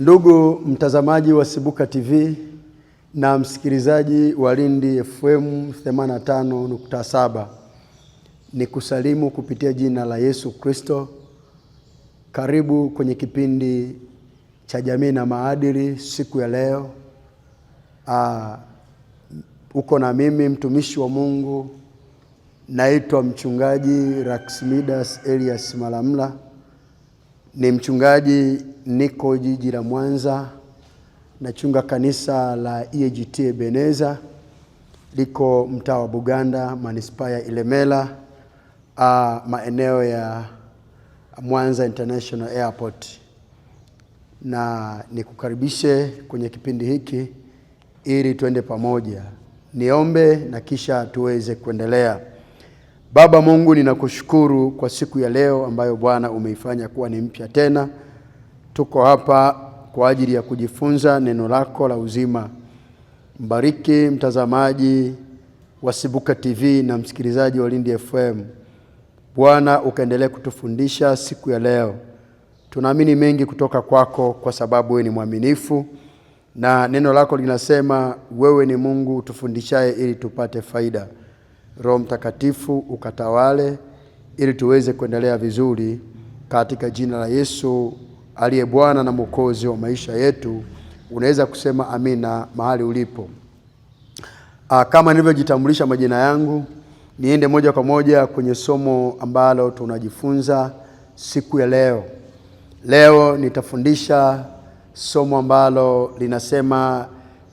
Ndugu mtazamaji wa Sibuka TV na msikilizaji wa Lindi FM 85.7, ni kusalimu kupitia jina la Yesu Kristo. Karibu kwenye kipindi cha jamii na maadili siku ya leo. Uko na mimi mtumishi wa Mungu, naitwa mchungaji Raxmidas Elias Malamla. Ni mchungaji, niko jiji la Mwanza, nachunga kanisa la EAGT Ebeneza, liko mtaa wa Buganda, manispaa ya Ilemela, maeneo ya Mwanza International Airport. Na nikukaribishe kwenye kipindi hiki ili tuende pamoja. Niombe na kisha tuweze kuendelea. Baba Mungu, ninakushukuru kwa siku ya leo ambayo Bwana umeifanya kuwa ni mpya tena. Tuko hapa kwa ajili ya kujifunza neno lako la uzima. Mbariki mtazamaji wa Sibuka TV na msikilizaji wa Lindi FM. Bwana ukaendelee kutufundisha siku ya leo. Tunaamini mengi kutoka kwako kwa sababu wewe ni mwaminifu, na neno lako linasema wewe ni Mungu utufundishaye ili tupate faida. Roho Mtakatifu ukatawale ili tuweze kuendelea vizuri, katika jina la Yesu aliye Bwana na Mwokozi wa maisha yetu. Unaweza kusema amina mahali ulipo. Kama nilivyojitambulisha majina yangu, niende moja kwa moja kwenye somo ambalo tunajifunza siku ya leo. Leo nitafundisha somo ambalo linasema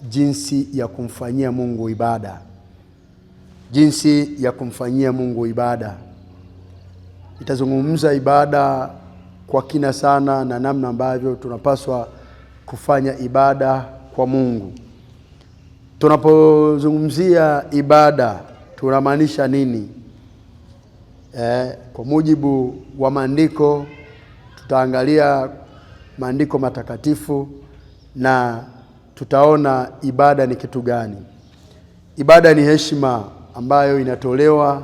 jinsi ya kumfanyia Mungu ibada. Jinsi ya kumfanyia Mungu ibada. Nitazungumza ibada kwa kina sana na namna ambavyo tunapaswa kufanya ibada kwa Mungu. Tunapozungumzia ibada tunamaanisha nini? Kwa mujibu wa maandiko, tutaangalia maandiko matakatifu na tutaona ibada ni kitu gani. Ibada ni heshima ambayo inatolewa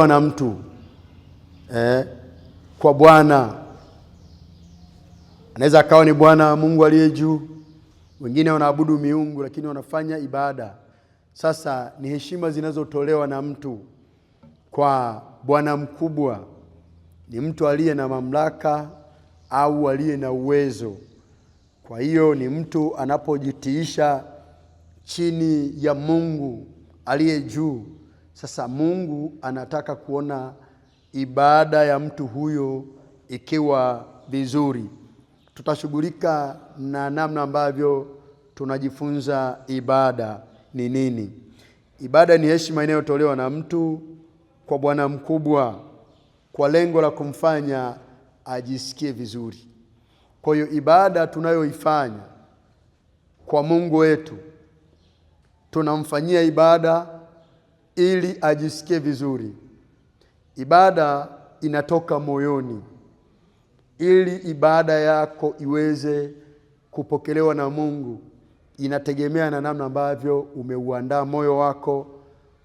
na mtu kwa Bwana. Anaweza akawa ni Bwana Mungu aliye juu. Wengine wanaabudu miungu lakini wanafanya ibada. Sasa ni heshima zinazotolewa na mtu kwa Bwana mkubwa. Ni mtu aliye na mamlaka au aliye na uwezo. Kwa hiyo ni mtu anapojitiisha chini ya Mungu aliye juu. Sasa Mungu anataka kuona ibada ya mtu huyo ikiwa vizuri. Tutashughulika na namna ambavyo tunajifunza ibada ni nini. Ibada ni heshima inayotolewa na mtu kwa Bwana mkubwa kwa lengo la kumfanya ajisikie vizuri. Kwa hiyo ibada tunayoifanya kwa Mungu wetu, tunamfanyia ibada ili ajisikie vizuri. Ibada inatoka moyoni. Ili ibada yako iweze kupokelewa na Mungu, inategemea na namna ambavyo umeuandaa moyo wako,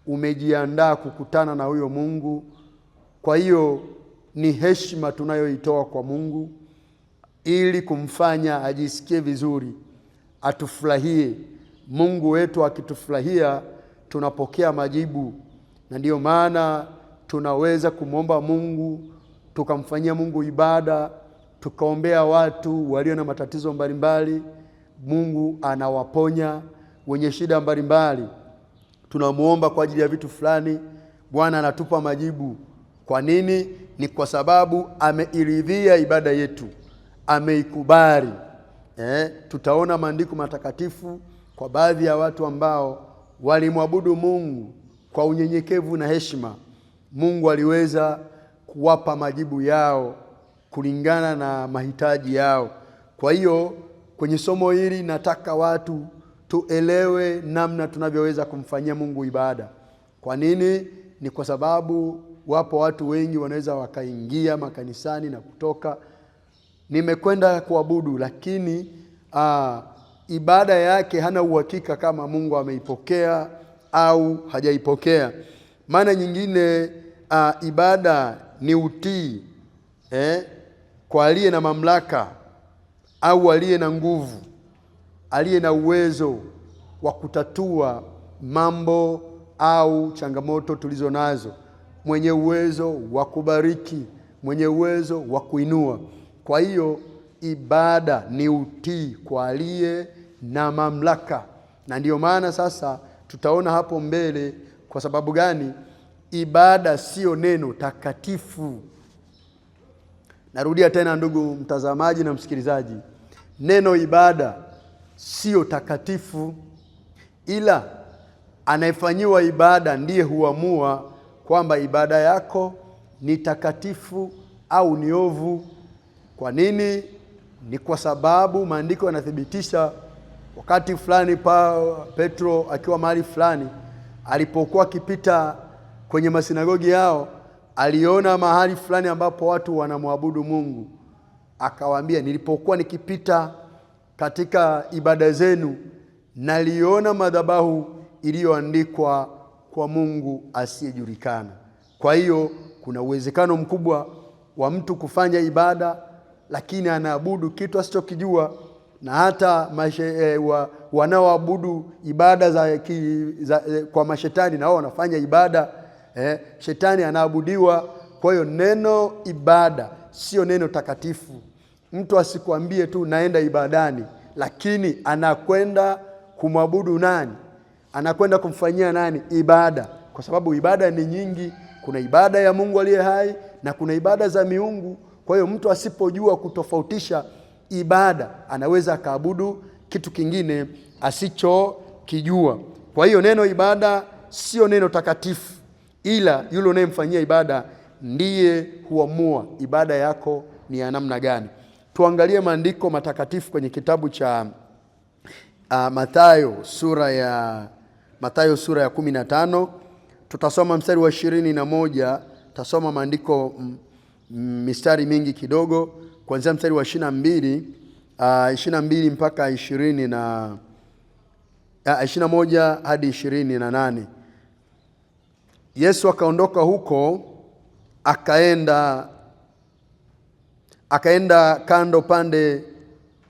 umejiandaa kukutana na huyo Mungu. Kwa hiyo ni heshima tunayoitoa kwa Mungu ili kumfanya ajisikie vizuri, atufurahie. Mungu wetu akitufurahia, tunapokea majibu, na ndiyo maana tunaweza kumwomba Mungu, tukamfanyia Mungu ibada, tukaombea watu walio na matatizo mbalimbali. Mungu anawaponya. Wenye shida mbalimbali tunamuomba kwa ajili ya vitu fulani, Bwana anatupa majibu. Kwa nini? Ni kwa sababu ameiridhia ibada yetu, ameikubali. Tutaona maandiko matakatifu kwa baadhi ya watu ambao walimwabudu Mungu kwa unyenyekevu na heshima. Mungu aliweza kuwapa majibu yao kulingana na mahitaji yao. Kwa hiyo kwenye somo hili nataka watu tuelewe namna tunavyoweza kumfanyia Mungu ibada. Kwa nini? Ni kwa sababu wapo watu wengi wanaweza wakaingia makanisani na kutoka, nimekwenda kuabudu, lakini ibada yake hana uhakika kama Mungu ameipokea au hajaipokea. Maana nyingine ibada ni utii. kwa aliye na mamlaka au aliye na nguvu, aliye na uwezo wa kutatua mambo au changamoto tulizo nazo, mwenye uwezo wa kubariki, mwenye uwezo wa kuinua. Kwa hiyo ibada ni utii kwa aliye na mamlaka. Na ndiyo maana sasa tutaona hapo mbele kwa sababu gani ibada sio neno takatifu. Narudia tena, ndugu mtazamaji na msikilizaji, neno ibada sio takatifu, ila anayefanyiwa ibada ndiye huamua kwamba ibada yako ni takatifu au ni ovu. Kwa nini? Ni kwa sababu maandiko yanathibitisha wakati fulani Petro akiwa mahali fulani, alipokuwa akipita kwenye masinagogi yao, aliona mahali fulani ambapo watu wanamwabudu Mungu. Akawaambia, nilipokuwa nikipita katika ibada zenu, naliona madhabahu iliyoandikwa kwa Mungu asiyejulikana. Kwa hiyo kuna uwezekano mkubwa wa mtu kufanya ibada lakini anaabudu kitu asichokijua. Na hata wanaoabudu ibada kwa mashetani nao wanafanya ibada, shetani anaabudiwa. Kwa hiyo neno ibada sio neno takatifu. Mtu asikwambie tu naenda ibadani, lakini anakwenda kumwabudu nani? Anakwenda kumfanyia nani ibada? Kwa sababu ibada ni nyingi. Kuna ibada ya Mungu aliye hai na kuna ibada za miungu. Kwa hiyo mtu asipojua kutofautisha ibada, anaweza akaabudu kitu kingine asichokijua. Kwa hiyo neno ibada sio neno takatifu, ila yule unayemfanyia ibada ndiye huamua ibada yako ni ya namna gani. Tuangalie maandiko matakatifu kwenye kitabu cha Mathayo sura ya 15. Tutasoma mstari wa 21. Tutasoma maandiko mistari mingi kidogo, kuanzia mstari wa 22 mpaka 21 hadi 28. Yesu akaondoka huko akaenda kando pande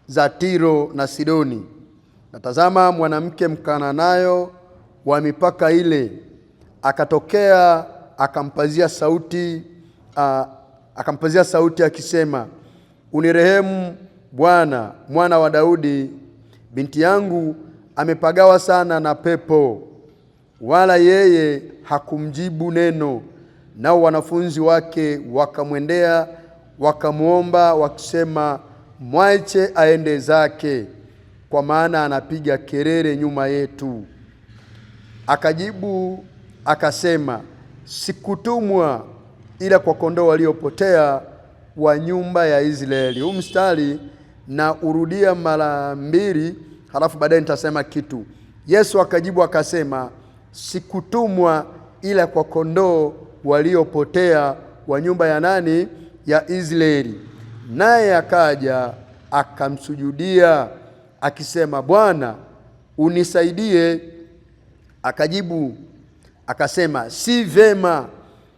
za Tiro na Sidoni. Na tazama, mwanamke Mkananayo wa mipaka ile akatokea, akampazia sauti akisema, unirehemu Bwana, mwana wa Daudi, binti yangu amepagawa sana na pepo. Wala yeye hakumjibu neno. Nao wanafunzi wake wakamwendea wakamwomba wakisema, mwache aende zake, kwa maana anapiga kelele nyuma yetu. Akajibu akasema, sikutumwa ila kwa kondoo waliopotea wa nyumba ya Israeli. Huu mstari na urudia mara 2, halafu baadaye nitasema kitu. Yesu akajibu akasema, sikutumwa ila kwa kondoo waliopotea wa nyumba ya nani? Ya Israeli. Naye akaja akamsujudia akisema, Bwana, unisaidie. Akajibu akasema, si vema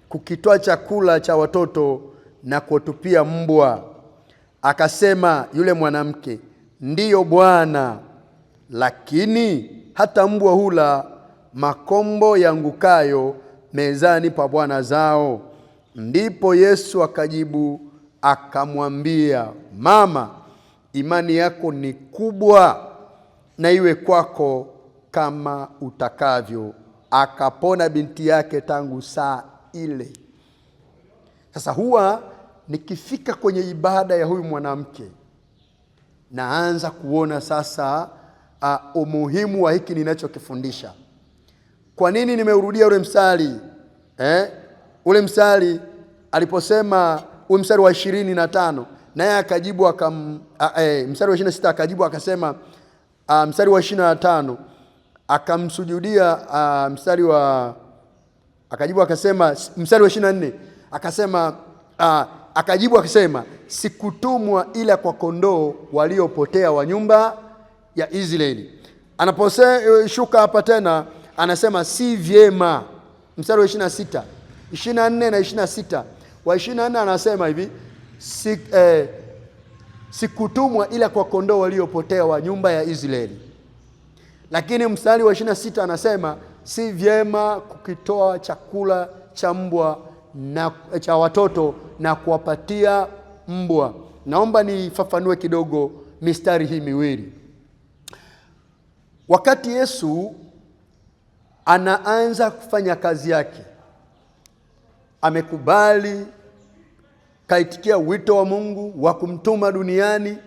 kukitoa chakula cha watoto na kuwatupia mbwa. Akasema yule mwanamke, ndiyo Bwana, lakini hata mbwa hula makombo yaangukayo mezani pa bwana zao. Ndipo Yesu akajibu akamwambia, mama, imani yako ni kubwa, na iwe kwako kama utakavyo. Akapona binti yake tangu saa ile. Sasa huwa nikifika kwenye ibada ya huyu mwanamke, naanza kuona sasa umuhimu wa hiki ninachokifundisha. Kwa nini nimeurudia ule mstari? Ule mstari aliposema, ule mstari wa 25, naye akajibu mstari wa 26 akajibu akasema, mstari wa 25 akamsujudia, akajibu akasema, mstari wa 24 akasema, akajibu akasema, sikutumwa ila kwa kondoo waliopotea wa nyumba ya Israeli. Anaposhuka hapa tena anasema si vyema, mstari wa 26, 24 na 26. Wa 24 anasema hivi, sikutumwa ila kwa kondoo waliopotea wa nyumba ya Israeli. Lakini mstari wa 26 anasema si vyema kukitoa chakula cha mbwa na cha watoto na kuwapatia mbwa. Naomba nifafanue kidogo mistari hii miwili. Wakati Yesu anaanza kufanya kazi yake, amekubali, kaitikia wito wa Mungu wa kumtuma duniani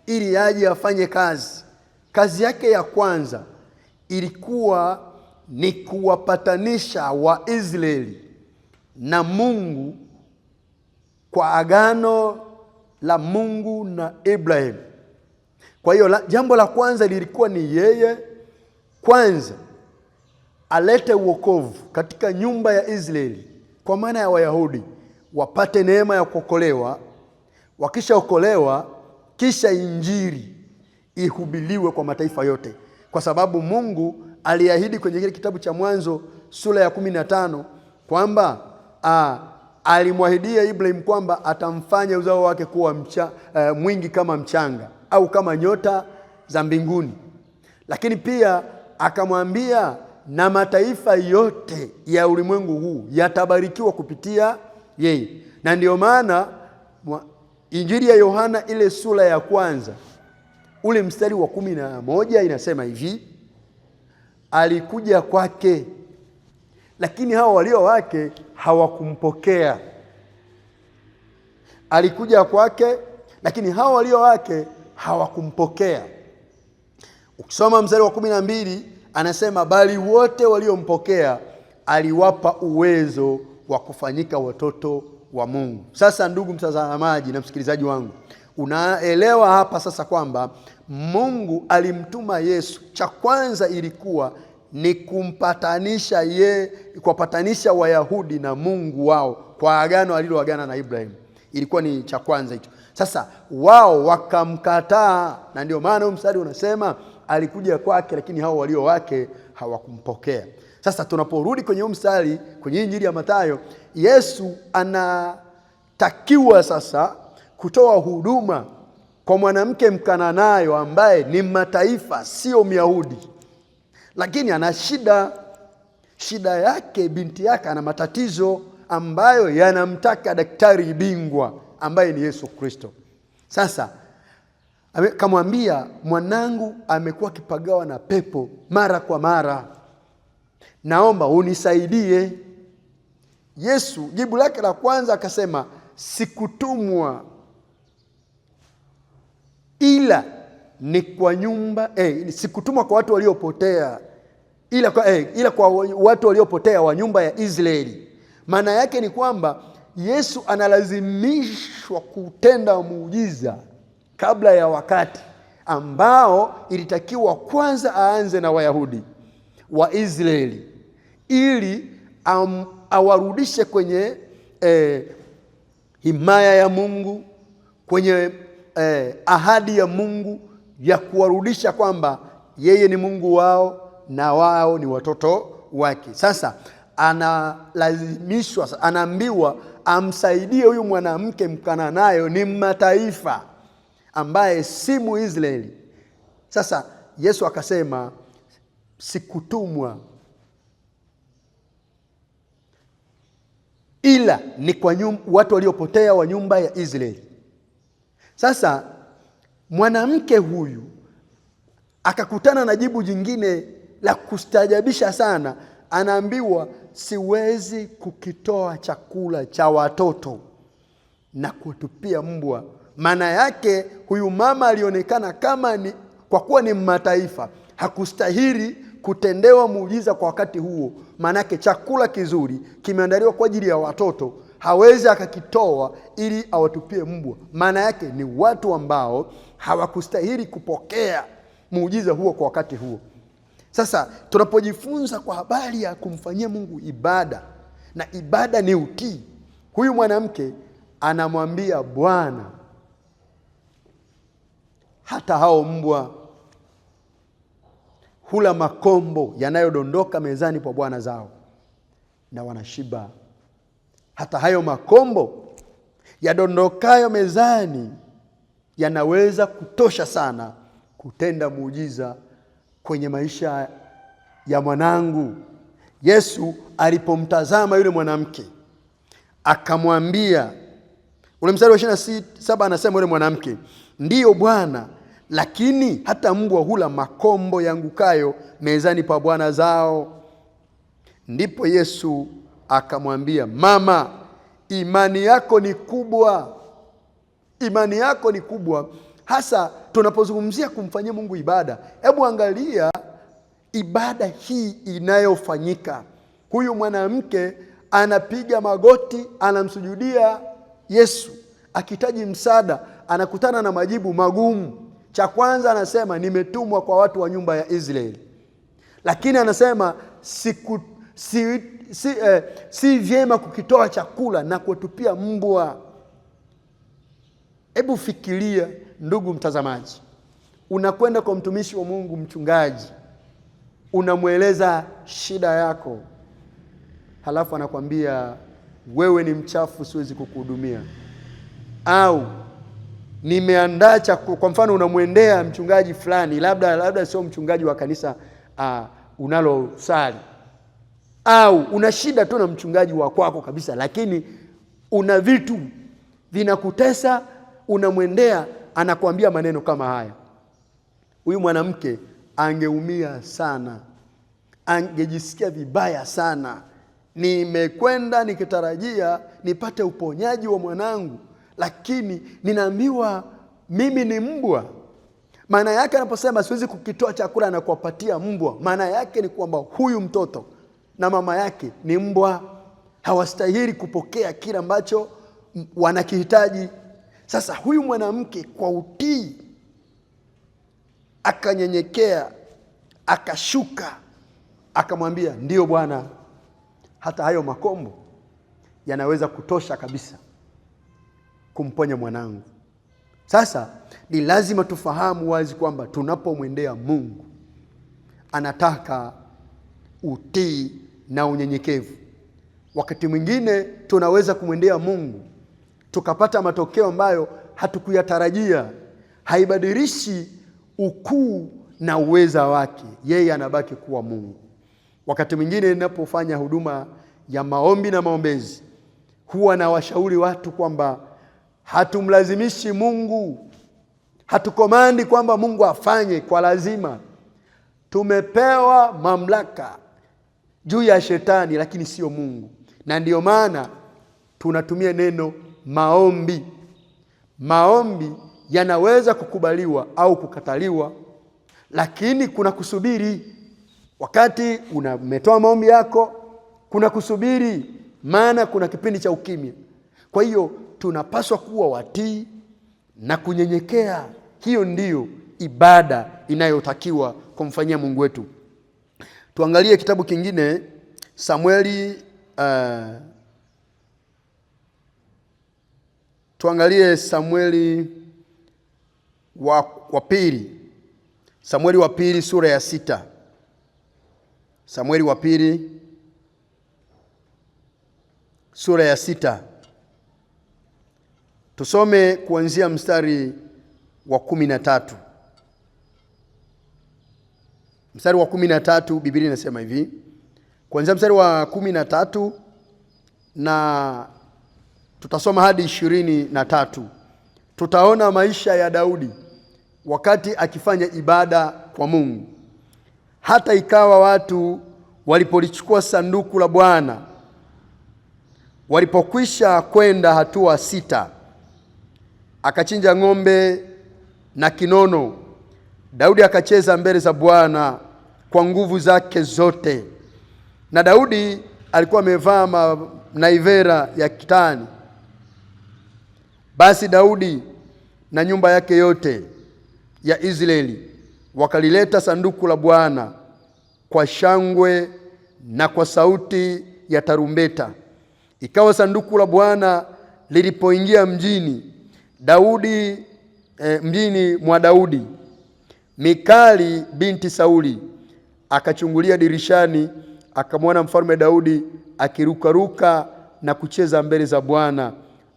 ili aje afanye kazi. Kazi yake ya kwanza ilikuwa ni kuwapatanisha Waisraeli na Mungu kwa agano la Mungu na Ibrahim. Kwa hiyo jambo la kwanza lilikuwa ni yeye kwanza alete wokovu katika nyumba ya Israeli, kwa maana ya Wayahudi wapate neema ya kuokolewa. Wakishaokolewa, kisha injili ihubiriwe kwa mataifa yote, kwa sababu Mungu aliahidi kwenye kile kitabu cha Mwanzo sura ya 15 kwamba alimwahidia Ibrahim kwamba atamfanya uzao wake kuwa mwingi kama mchanga au kama nyota za mbinguni. Lakini pia akamwambia na mataifa yote ya ulimwengu huu yatabarikiwa kupitia yeye. Na ndio maana Injili ya Yohana ile sura ya kwanza ule mstari wa 11 inasema hivi: alikuja kwake, lakini hao walio wake hawakumpokea. Alikuja kwake, lakini hao walio wake hawakumpokea. Ukisoma mstari wa 12 anasema bali wote waliompokea aliwapa uwezo wa kufanyika watoto wa Mungu. Sasa ndugu mtazamaji na msikilizaji wangu, unaelewa hapa sasa kwamba Mungu alimtuma Yesu. Cha kwanza ilikuwa ni kuwapatanisha Wayahudi na Mungu wao kwa agano aliloagana na Ibrahim. Ilikuwa ni cha kwanza hicho. Sasa wao wakamkataa, na ndio maana mstari unasema alikuja kwake, lakini hao walio wake hawakumpokea. Sasa tunaporudi kwenye mstari kwenye Injili ya Mathayo, Yesu anatakiwa sasa kutoa huduma kwa mwanamke Mkananayo ambaye ni mataifa, sio Myahudi, lakini ana shida yake. Binti yake ana matatizo ambayo yanamtaka daktari bingwa ambaye ni Yesu Kristo. Sasa akamwambia, mwanangu amekuwa akipagawa na pepo mara kwa mara, naomba unisaidie. Yesu jibu lake la kwanza akasema, sikutumwa ila ni kwa nyumba sikutumwa kwa watu waliopotea ila kwa watu waliopotea wa nyumba ya Israeli. Maana yake ni kwamba Yesu analazimishwa kutenda muujiza kabla ya wakati ambao ilitakiwa kwanza aanze na Wayahudi wa Israeli ili awarudishe kwenye himaya ya Mungu, kwenye ahadi ya Mungu ya kuwarudisha kwamba yeye ni Mungu wao na wao ni watoto wake. Sasa analazimishwa, anaambiwa amsaidie huyu mwanamke Mkananayo, ni mataifa ambaye si Muisraeli. Sasa Yesu akasema, sikutumwa ila ni kwa watu waliopotea wa nyumba ya Israeli. Sasa mwanamke huyu akakutana na jibu jingine la kustajabisha sana. Anaambiwa, siwezi kukitoa chakula cha watoto na kutupia mbwa. Maana yake huyu mama alionekana kama kwa kuwa ni mataifa hakustahili kutendewa muujiza kwa wakati huo. Maana yake chakula kizuri kimeandaliwa kwa ajili ya watoto, hawezi akakitoa ili awatupie mbwa. Maana yake ni watu ambao hawakustahili kupokea muujiza huo kwa wakati huo. Sasa tunapojifunza kwa habari ya kumfanyia Mungu ibada, na ibada ni utii, huyu mwanamke anamwambia Bwana, hata hao mbwa hula makombo yanayodondoka mezani kwa bwana zao na wanashiba. Hata hayo makombo yadondokayo mezani yanaweza kutosha sana kutenda muujiza kwenye maisha ya mwanangu. Yesu alipomtazama yule mwanamke akamwambia, ule mstari wa 27 anasema yule mwanamke, ndiyo Bwana, lakini hata mbwa hula makombo yangukayo mezani pa bwana zao. Ndipo Yesu akamwambia, mama, imani yako ni kubwa. Imani yako ni kubwa. Hasa tunapozungumzia kumfanyia Mungu ibada, hebu angalia ibada hii inayofanyika. Huyu mwanamke anapiga magoti, anamsujudia Yesu akihitaji msaada, anakutana na majibu magumu. Cha kwanza anasema, nimetumwa kwa watu wa nyumba ya Israeli. Lakini anasema si vyema kukitoa chakula na kutupia mbwa. Hebu fikiria ndugu mtazamaji, unakwenda kwa mtumishi wa Mungu, mchungaji, unamweleza shida yako, halafu anakwambia wewe ni mchafu, siwezi kukuhudumia. Au nimeandaa chakula, kwa mfano unamwendea mchungaji fulani, labda sio mchungaji wa kanisa unalosali, au una shida tu na mchungaji wa kwako kabisa, lakini una vitu vinakutesa, unamwendea, anakuambia maneno kama haya. Huyu mwanamke angeumia sana, angejisikia vibaya sana. Nimekwenda nikitarajia nipate uponyaji wa mwanangu, lakini ninaambiwa mimi ni mbwa. Maana yake anaposema siwezi kukitoa chakula na kuwapatia mbwa, maana yake ni kwamba huyu mtoto na mama yake ni mbwa, hawastahili kupokea kile ambacho wanakihitaji. Sasa huyu mwanamke kwa utii akanyenyekea, akashuka, akamwambia, ndiyo Bwana, hata hayo makombo yanaweza kutosha kabisa kumponya mwanangu. Sasa ni lazima tufahamu wazi kwamba tunapomwendea Mungu anataka utii na unyenyekevu. Wakati mwingine tunaweza kumwendea Mungu tukapata matokeo ambayo hatukuyatarajia. Haibadilishi ukuu na uweza wake, yeye anabaki kuwa Mungu. Wakati mwingine ninapofanya huduma ya maombi na maombezi, huwa na washauri watu kwamba hatumlazimishi Mungu, hatukomandi kwamba Mungu afanye kwa lazima. Tumepewa mamlaka juu ya shetani, lakini sio Mungu. Na ndiyo maana tunatumia neno maombi. Maombi yanaweza kukubaliwa au kukataliwa, lakini kuna kusubiri. Wakati umetoa maombi yako, kuna kusubiri, maana kuna kipindi cha ukimya. Kwa hiyo tunapaswa kuwa watii na kunyenyekea. Hiyo ndiyo ibada inayotakiwa kumfanyia Mungu wetu. Tuangalie kitabu kingine, tuangalie Samueli wa pili. Samueli wa pili sura ya 6. Samueli wa pili sura ya 6. Tusome kuanzia mstari wa 13. Mstari wa 13, Biblia inasema hivi. Kuanzia mstari wa 13 na tutasoma hadi 23. Tutaona maisha ya Daudi wakati akifanya ibada kwa Mungu. Hata ikawa watu walipolichukua sanduku la Bwana, walipokwisha kwenda hatua 6, akachinja ng'ombe na kinono. Daudi akacheza mbele za Bwana kwa nguvu zake zote. Na Daudi alikuwa amevaa naivera ya kitani. Basi Daudi na nyumba yake yote ya Israeli wakalileta sanduku la Bwana kwa shangwe na kwa sauti ya tarumbeta. Ikawa sanduku la Bwana lilipoingia mjini mwa Daudi, Mikali binti Sauli akachungulia dirishani, akamwona mfalme Daudi akirukaruka na kucheza mbele za Bwana,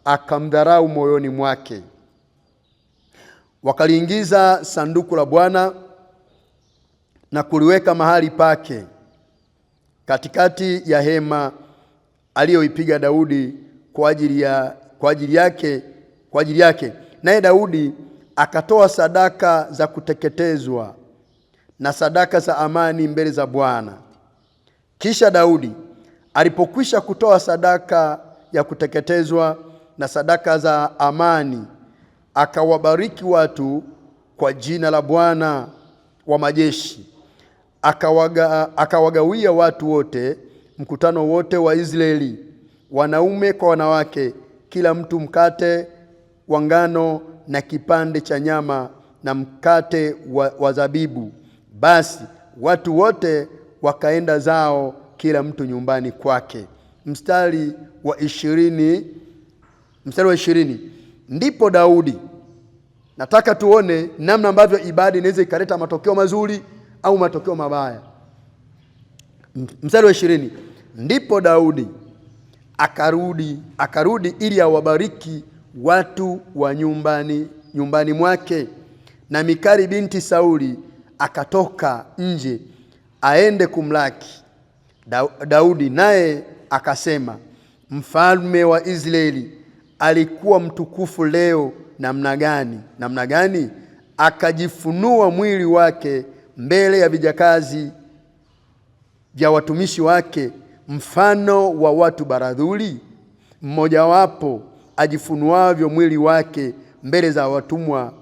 akamdharau moyoni mwake. Wakaliingiza sanduku la Bwana na kuliweka mahali pake katikati ya hema aliyoipiga Daudi kwa ajili yake. Naye Daudi akatoa sadaka za kuteketezwa na sadaka za amani mbele za Bwana. Kisha Daudi alipokwisha kutoa sadaka ya kuteketezwa na sadaka za amani, akawabariki watu kwa jina la Bwana wa majeshi. Akawagawia watu wote, mkutano wote wa Israeli, wanaume kwa wanawake, kila mtu mkate wa ngano na kipande cha nyama na mkate wa zabibu. Basi watu wote wakaenda zao, kila mtu nyumbani kwake. Mstari wa 20. Ndipo Daudi, nataka tuone namna ambavyo ibada inaweza ikaleta matokeo mazuri au matokeo mabaya. Mstari wa 20. Ndipo Daudi akarudi ili awabariki watu wa nyumbani mwake, na Mikali binti Sauli akatoka nje aende kumlaki Daudi, naye akasema, mfalme wa Israeli alikuwa mtukufu leo namna gani? Akajifunua mwili wake mbele ya vijakazi vya watumishi wake, mfano wa watu baradhuli, mmojawapo ajifunuavyo mwili wake mbele za watumwa,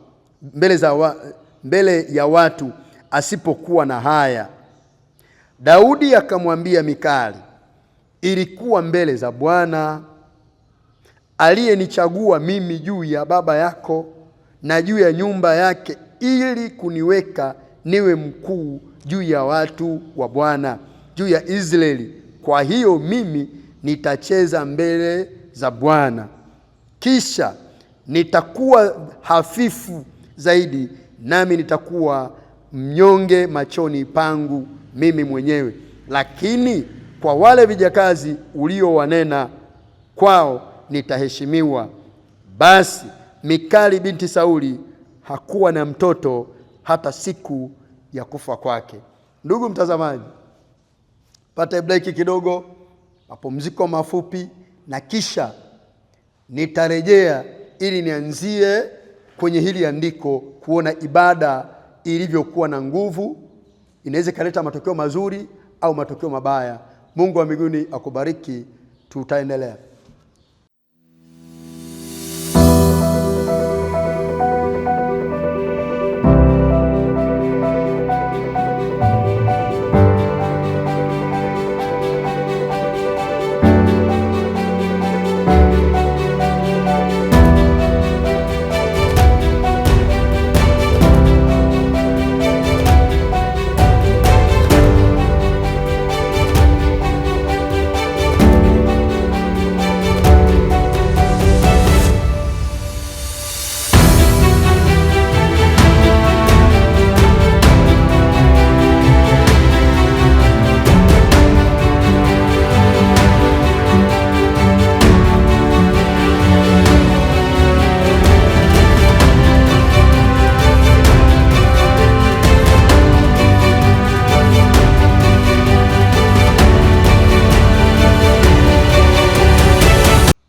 mbele ya watu, asipokuwa na haya. Daudi akamwambia Mikali, ilikuwa mbele za Bwana aliyenichagua mimi juu ya baba yako na juu ya nyumba yake, ili kuniweka niwe mkuu juu ya watu wa Bwana, juu ya Israeli. Kwa hiyo mimi nitacheza mbele za Bwana, kisha nitakuwa hafifu zaidi, nami nitakuwa mnyonge machoni pangu mimi mwenyewe, lakini kwa wale vijakazi uliowanena kwao nitaheshimiwa. Basi Mikali binti Sauli hakuwa na mtoto hata siku ya kufa kwake. Ndugu mtazamaji, pata break kidogo, mapumziko mafupi, na kisha nitarejea ili nianzie kwenye hili andiko kuona ibada ilivyokuwa na nguvu. Inaweza kaleta matokeo mazuri au matokeo mabaya. Mungu wa mbinguni akubariki. Tutaendelea.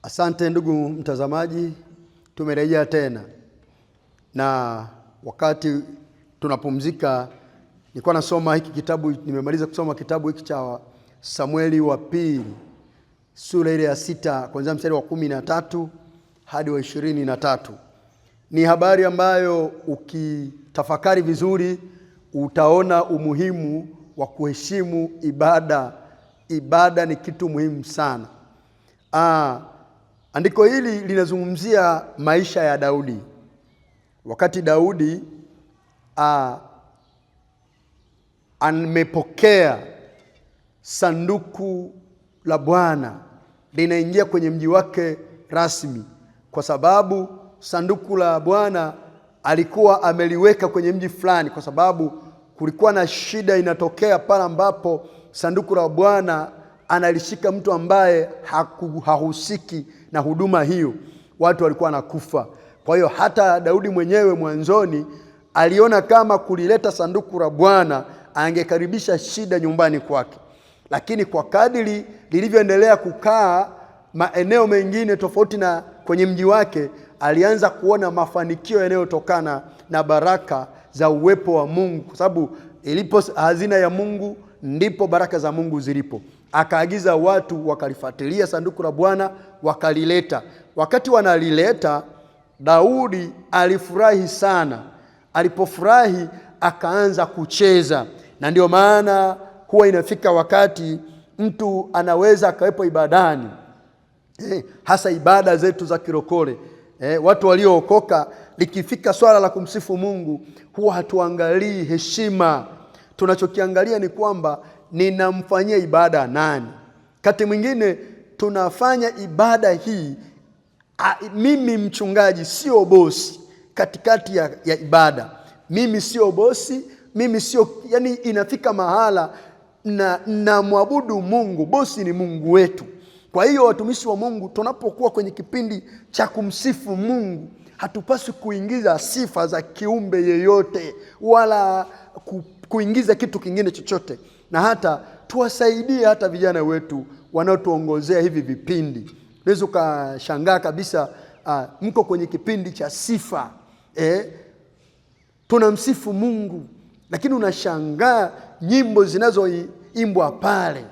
Asante ndugu mtazamaji, tumerejea tena, na wakati tunapumzika nilikuwa nasoma hiki kitabu. Nimemaliza kusoma kitabu hiki cha Samueli wa pili sura ile ya 6 kuanzia mstari wa 13 hadi wa 23. Ni habari ambayo ukitafakari vizuri utaona umuhimu wa kuheshimu ibada. Ibada ni kitu muhimu sana. Andiko hili linazungumzia maisha ya Daudi. Wakati Daudi amepokea sanduku la Bwana linaingia kwenye mji wake rasmi, kwa sababu sanduku la Bwana alikuwa ameliweka kwenye mji fulani, kwa sababu kulikuwa na shida inatokea pale ambapo sanduku la Bwana analishika mtu ambaye hahusiki na huduma hiyo. watu walikuwa wanakufa. Kwa hiyo hata Daudi mwenyewe mwanzoni aliona kama kulileta sanduku la Bwana angekaribisha shida nyumbani kwake, lakini kwa kadiri lilivyoendelea kukaa maeneo mengine tofauti na kwenye mji wake, alianza kuona mafanikio yanayotokana na baraka za uwepo wa Mungu, kwa sababu ilipo hazina ya Mungu ndipo baraka za Mungu zilipo. Akaagiza watu wakalifuatilia sanduku la Bwana wakalileta. Wakati wanalileta, Daudi alifurahi sana. Alipofurahi akaanza kucheza. Na ndio maana huwa inafika wakati mtu anaweza akawepo ibadani, hasa ibada zetu za kirokole, watu waliookoka, likifika swala la kumsifu Mungu huwa hatuangalii heshima. Tunachokiangalia ni kwamba ninamfanyia ibada nani. Kati mwingine tunafanya ibada hii, mimi mchungaji sio bosi katikati ya ibada. Mimi sio bosi, mimi sio, yani inafika mahala na muabudu Mungu, bosi ni Mungu wetu. Kwa hiyo watumishi wa Mungu, tunapokuwa kwenye kipindi cha kumsifu Mungu, hatupaswi kuingiza sifa za kiumbe yeyote wala kuingiza kitu kingine chochote. Na hata tuwasaidie hata vijana wetu wanaotuongozea hivi vipindi. Unaweza ukashangaa kabisa, mko kwenye kipindi cha sifa, tunamsifu Mungu, lakini unashangaa nyimbo zinazoimbwa pale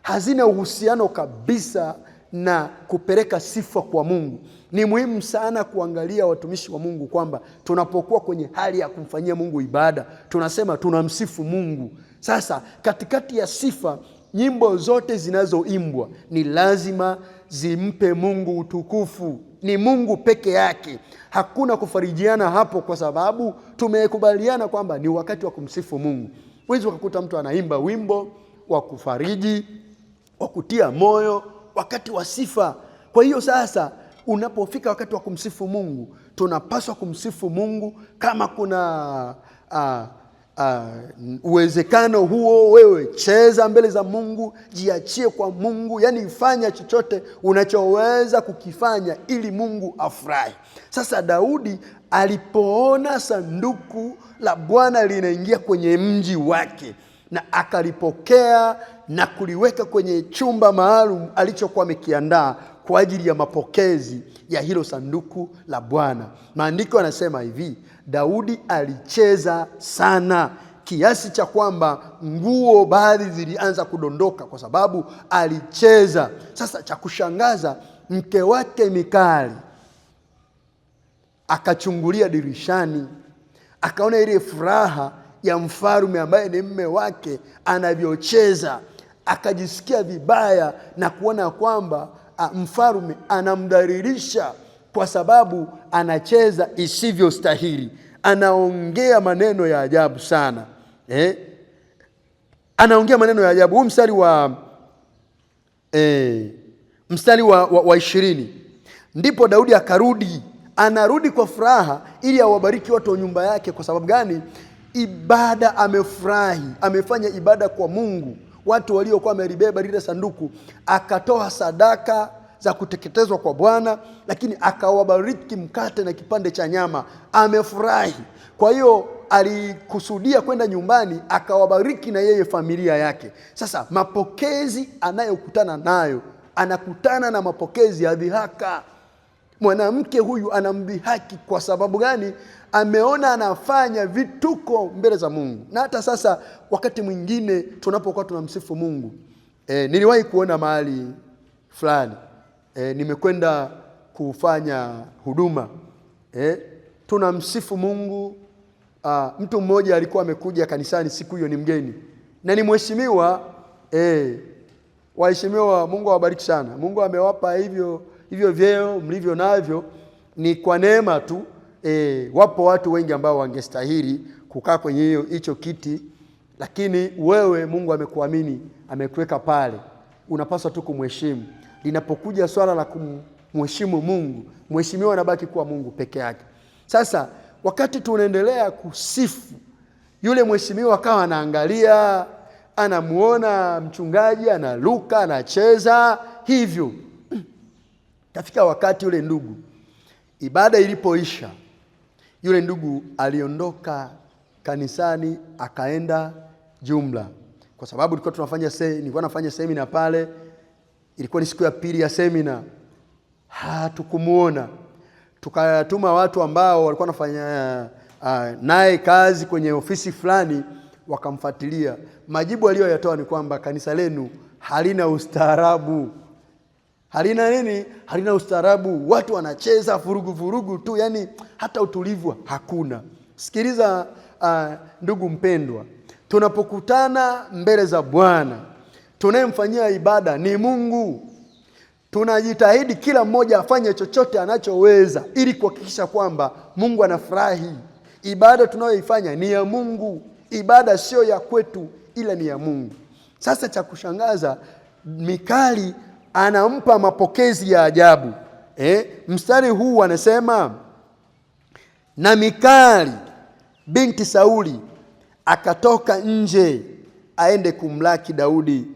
hazina uhusiano kabisa na kupeleka sifa kwa Mungu. Ni muhimu sana kuangalia watumishi wa Mungu kwamba tunapokuwa kwenye hali ya kumfanyia Mungu ibada, tunasema tunamsifu Mungu. Sasa katikati ya sifa, nyimbo zote zinazoimbwa ni lazima zimpe Mungu utukufu. Ni Mungu peke yake. Hakuna kufarijiana hapo, kwa sababu tumekubaliana kwamba ni wakati wa kumsifu Mungu. Huwezi ukakuta mtu anaimba wimbo wa kufariji, wa kutia moyo wakati wa sifa. Kwa hiyo sasa unapofika wakati wa kumsifu Mungu, tunapaswa kumsifu Mungu. Kama kuna uwezekano huo, wewe cheza mbele za Mungu, jiachie kwa Mungu, yani fanya chochote unachoweza kukifanya ili Mungu afurahi. Sasa Daudi alipoona sanduku la Bwana linaingia kwenye mji wake, na akalipokea na kuliweka kwenye chumba maalum alichokuwa amekiandaa kwa ajili ya mapokezi ya hilo sanduku la Bwana. Maandiko yanasema hivi, Daudi alicheza sana kiasi cha kwamba nguo baadhi zilianza kudondoka kwa sababu alicheza. Sasa cha kushangaza, mke wake Mikali akachungulia dirishani, akaona ile furaha ya mfalme ambaye ni mume wake anavyocheza. Akajisikia vibaya na kuona kwamba mfalme anamdhalilisha kwa sababu anacheza isivyostahili. Anaongea maneno ya ajabu sana. Anaongea maneno ya ajabu. Huu mstari wa 20. Ndipo Daudi akarudi. Anarudi kwa furaha ili awabariki watu wa nyumba yake. Kwa sababu gani? Ibada, amefurahi, amefanya ibada kwa Mungu. Watu waliokuwa wamelibeba lile sanduku, akatoa sadaka za kuteketezwa kwa Bwana, lakini akawabariki mkate na kipande cha nyama. Amefurahi. Kwa hiyo alikusudia kwenda nyumbani akawabariki na yeye familia yake. Sasa mapokezi anayokutana nayo, anakutana na mapokezi ya dhihaka. Mwanamke huyu anamdhihaki kwa sababu gani? Ameona anafanya vituko mbele za Mungu. Na hata sasa wakati mwingine tunapokuwa tunamsifu Mungu, niliwahi kuona mahali fulani, nimekwenda kufanya huduma, tunamsifu Mungu. Mtu mmoja alikuwa amekuja kanisani siku hiyo, ni mgeni na ni mheshimiwa. Waheshimiwa, Mungu awabariki sana. Mungu amewapa hivyo vyeo mlivyo navyo, ni kwa neema tu. Wapo watu wengi ambao wangestahili kukaa kwenye hicho kiti, lakini wewe Mungu amekuamini, amekuweka pale. Unapaswa tu kumheshimu. Linapokuja swala la kumheshimu Mungu, mheshimiwa anabaki kuwa Mungu peke yake. Sasa wakati tunaendelea kusifu, yule mheshimiwa akawa anaangalia, anamuona mchungaji analuka, anacheza hivyo. Kafika wakati yule ndugu Ibada ilipoisha, yule ndugu aliondoka kanisani akaenda Jumla, kwa sababu nilikuwa nafanya semina pale. Ilikuwa ni siku ya pili ya semina, hatukumuona. Tukatuma watu ambao walikuwa wanafanya naye kazi kwenye ofisi fulani, wakamfuatilia. Majibu aliyoyatoa ni kwamba kanisa lenu halina ustaarabu. Halina nini? Halina ustaarabu. Watu wanacheza vurugu tu, yani hata utulivu hakuna. Sikiliza ndugu mpendwa, tunapokutana mbele za Bwana, tunayemfanyia ibada ni Mungu. Tunajitahidi kila mmoja afanye chochote anachoweza ili kuhakikisha kwamba Mungu anafurahi. Ibada tunayoifanya ni ya Mungu. Ibada sio ya kwetu, ila ni ya Mungu. Sasa cha kushangaza, Mikali anampa mapokezi ya ajabu. Mstari huu anasema, na Mikali binti Sauli akatoka nje aende kumlaki Daudi,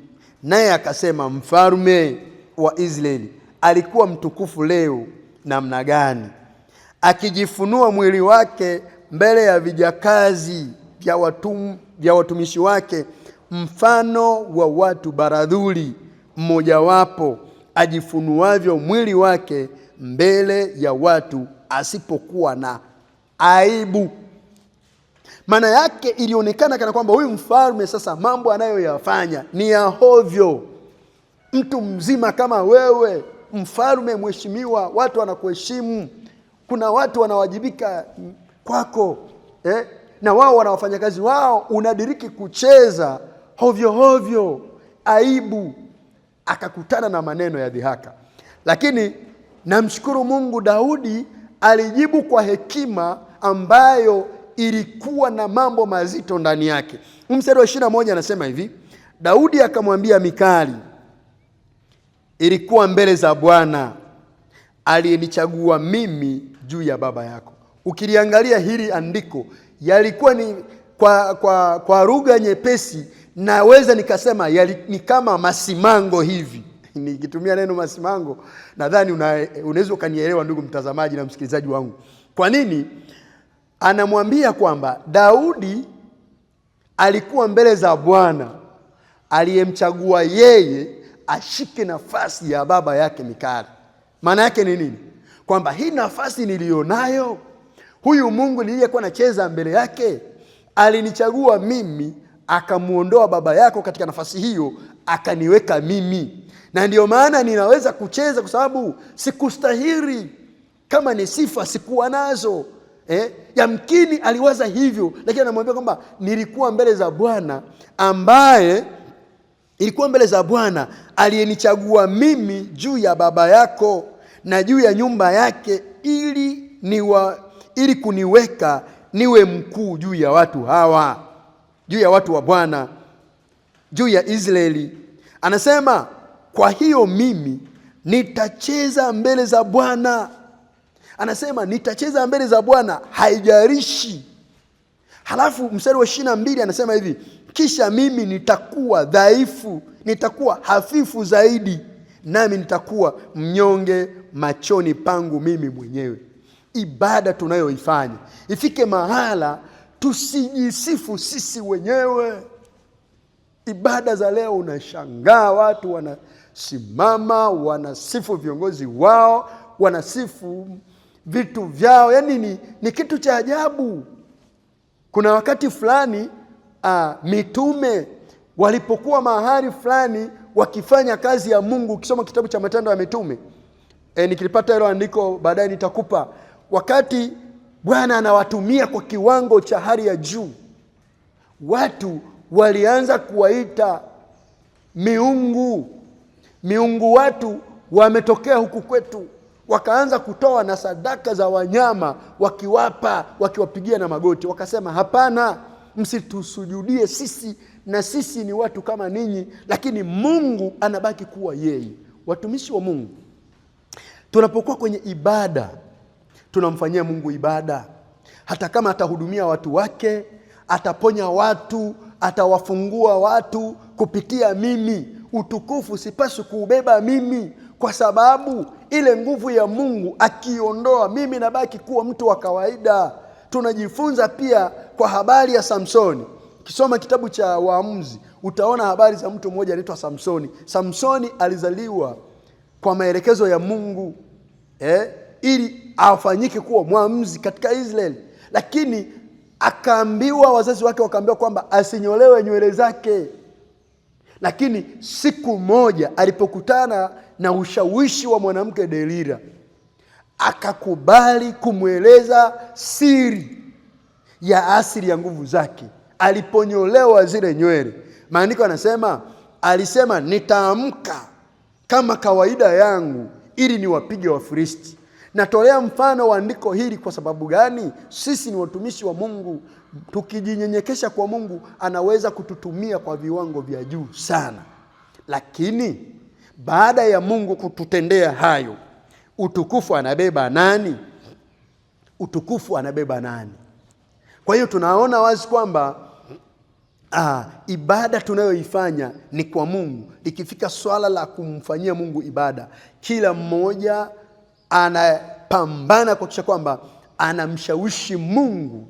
naye akasema, mfalme wa Israeli alikuwa mtukufu leo namna gani, akijifunua mwili wake mbele ya vijakazi vya watumishi wake, mfano wa watu baradhuli, mmojawapo ajifunuavyo mwili wake mbele ya watu asipokuwa na aibu. Maana yake ilionekana kana kwamba huyu mfalme sasa mambo anayoyafanya ni ya hovyo. Mtu mzima kama wewe, mfalme mheshimiwa, watu wanakuheshimu, kuna watu wanawajibika kwako, na wao wana wafanyakazi wao, unadiriki kucheza hovyo, aibu. Akakutana na maneno ya dhihaka, lakini namshukuru Mungu, Daudi alijibu kwa hekima ambayo ilikuwa na mambo mazito ndani yake. Mstari wa 21 anasema hivi, Daudi akamwambia Mikali, ilikuwa mbele za Bwana aliyenichagua mimi juu ya baba yako. Ukiliangalia hili andiko, yalikuwa ni kwa lugha nyepesi, naweza nikasema ni kama masimango hivi. Nikitumia neno masimango, nadhani unaweza ukanielewa ndugu mtazamaji na msikilizaji wangu. Kwa nini? Anamwambia kwamba Daudi alikuwa mbele za Bwana aliyemchagua yeye ashike nafasi ya baba yake Mikali. Maana yake ni nini? Kwamba hii nafasi nilionayo, huyu Mungu niliyekuwa nacheza mbele yake alinichagua mimi, akamuondoa baba yako katika nafasi hiyo, akaniweka mimi. Na ndio maana ninaweza kucheza, kwa sababu sikustahili. Kama ni sifa sikuwa nazo. Yamkini aliwaza hivyo, lakini anamwambia kwamba nilikuwa mbele za Bwana aliyenichagua mimi juu ya baba yako na juu ya nyumba yake, ili kuniweka niwe mkuu juu ya watu hawa, juu ya watu wa Bwana, juu ya Israeli. Anasema, kwa hiyo mimi nitacheza mbele za Bwana. Anasema nitacheza mbele za Bwana, haijalishi. Halafu mstari wa 22 anasema hivi, kisha mimi nitakuwa dhaifu, nitakuwa hafifu zaidi, nami nitakuwa mnyonge machoni pangu mimi mwenyewe. Ibada tunayoifanya ifike mahala tusijisifu sisi wenyewe. Ibada za leo unashangaa watu wanasimama, wanasifu viongozi wao, wanasifu vitu vyao, yani ni kitu cha ajabu. Kuna wakati fulani mitume walipokuwa mahali fulani wakifanya kazi ya Mungu, ukisoma kitabu cha Matendo ya Mitume, nikilipata hilo andiko baadaye nitakupa, wakati Bwana anawatumia kwa kiwango cha hali ya juu, watu walianza kuwaita miungu. Watu wametokea huku kwetu, wakaanza kutoa na sadaka za wanyama, wakiwapigia na magoti. Wakasema, hapana, msitusujudie sisi, na sisi ni watu kama ninyi, lakini Mungu anabaki kuwa yeye. Watumishi wa Mungu, tunapokuwa kwenye ibada, tunamfanyia Mungu ibada. Hata kama atahudumia watu wake, ataponya watu, atawafungua watu kupitia mimi, utukufu sipaswi kuubeba mimi, kwa sababu ile nguvu ya Mungu akiondoa, mimi nabaki kuwa mtu wa kawaida. Tunajifunza pia kwa habari ya Samsoni. Kisoma kitabu cha Waamuzi utaona habari za mtu mmoja anaitwa Samsoni. Samsoni alizaliwa kwa maelekezo ya Mungu ili afanyike kuwa mwamuzi katika Israeli, lakini akaambiwa, wazazi wake wakaambiwa kwamba asinyolewe nywele zake. Lakini siku moja alipokutana na ushawishi wa mwanamke Delila, akakubali kumweleza siri ya asili ya nguvu zake. Aliponyolewa zile nywele, maandiko yanasema alisema, nitaamka kama kawaida yangu ili niwapige Wafilisti. Natolea mfano wa andiko hili kwa sababu gani? Sisi ni watumishi wa Mungu. Tukijinyenyekesha kwa Mungu, anaweza kututumia kwa viwango vya juu sana. Lakini baada ya Mungu kututendea hayo, utukufu anabeba nani? Utukufu anabeba nani? Kwa hiyo tunaona wazi kwamba ibada tunayoifanya ni kwa Mungu. Ikifika swala la kumfanyia Mungu ibada, kila mmoja anapambana kuhakikisha kwamba anamshawishi Mungu